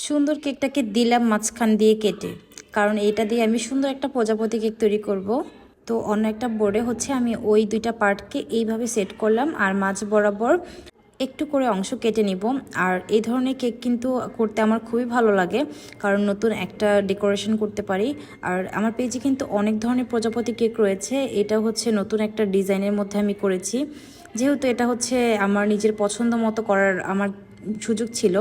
সুন্দর কেকটাকে দিলাম মাঝখান দিয়ে কেটে, কারণ এটা দিয়ে আমি সুন্দর একটা প্রজাপতি কেক তৈরি করব। তো অন্য একটা বোর্ডে হচ্ছে আমি ওই দুইটা পার্টকে এইভাবে সেট করলাম আর মাঝ বরাবর একটু করে অংশ কেটে নিব। আর এই ধরনের কেক কিন্তু করতে আমার খুবই ভালো লাগে, কারণ নতুন একটা ডেকোরেশন করতে পারি। আর আমার পেজে কিন্তু অনেক ধরনের প্রজাপতি কেক রয়েছে, এটা হচ্ছে নতুন একটা ডিজাইনের মধ্যে আমি করেছি। যেহেতু এটা হচ্ছে আমার নিজের পছন্দ মতো করার আমার সুযোগ ছিল।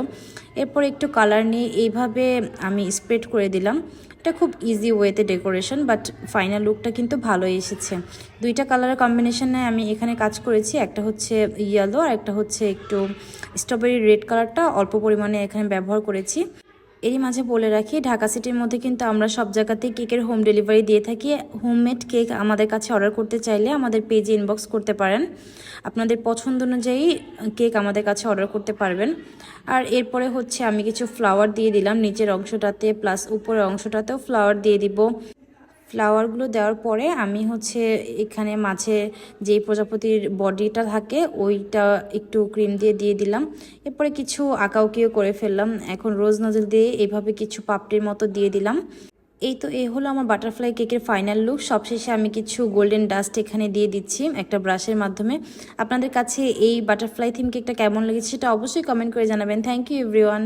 এরপর একটু কালার নিয়ে এইভাবে আমি স্প্রেড করে দিলাম। এটা খুব ইজি ওয়েতে ডেকোরেশন, বাট ফাইনাল লুকটা কিন্তু ভালোই এসেছে। দুইটা কালারের কম্বিনেশনে আমি এখানে কাজ করেছি, একটা হচ্ছে ইয়েলো আর একটা হচ্ছে একটু স্ট্রবেরি রেড কালারটা অল্প পরিমাণে এখানে ব্যবহার করেছি। এরই মাঝে বলে রাখি, ঢাকা সিটির মধ্যে কিন্তু আমরা সব জায়গাতেই কেকের হোম ডেলিভারি দিয়ে থাকি। হোমমেড কেক আমাদের কাছে অর্ডার করতে চাইলে আমাদের পেজে ইনবক্স করতে পারেন। আপনাদের পছন্দ অনুযায়ী কেক আমাদের কাছে অর্ডার করতে পারবেন। আর এরপরে হচ্ছে আমি কিছু ফ্লাওয়ার দিয়ে দিলাম নিচের অংশটাতে, প্লাস উপরের অংশটাতেও ফ্লাওয়ার দিয়ে দিব। ফ্লাওয়ারগুলো দেওয়ার পরে আমি হচ্ছে এখানে মাঝে যেই প্রজাপতির বডিটা থাকে ওইটা একটু ক্রিম দিয়ে দিয়ে দিলাম। এরপরে কিছু আঁকাউকিও করে ফেললাম। এখন রোজ নজল দিয়ে এইভাবে কিছু পাপড়ির মতো দিয়ে দিলাম। এই হলো আমার বাটারফ্লাই কেকের ফাইনাল লুক। সবশেষে আমি কিছু গোল্ডেন ডাস্ট এখানে দিয়ে দিচ্ছি একটা ব্রাশের মাধ্যমে। আপনাদের কাছে এই বাটারফ্লাই থিম কেকটা কেমন লেগেছে সেটা অবশ্যই কমেন্ট করে জানাবেন। Thank you everyone.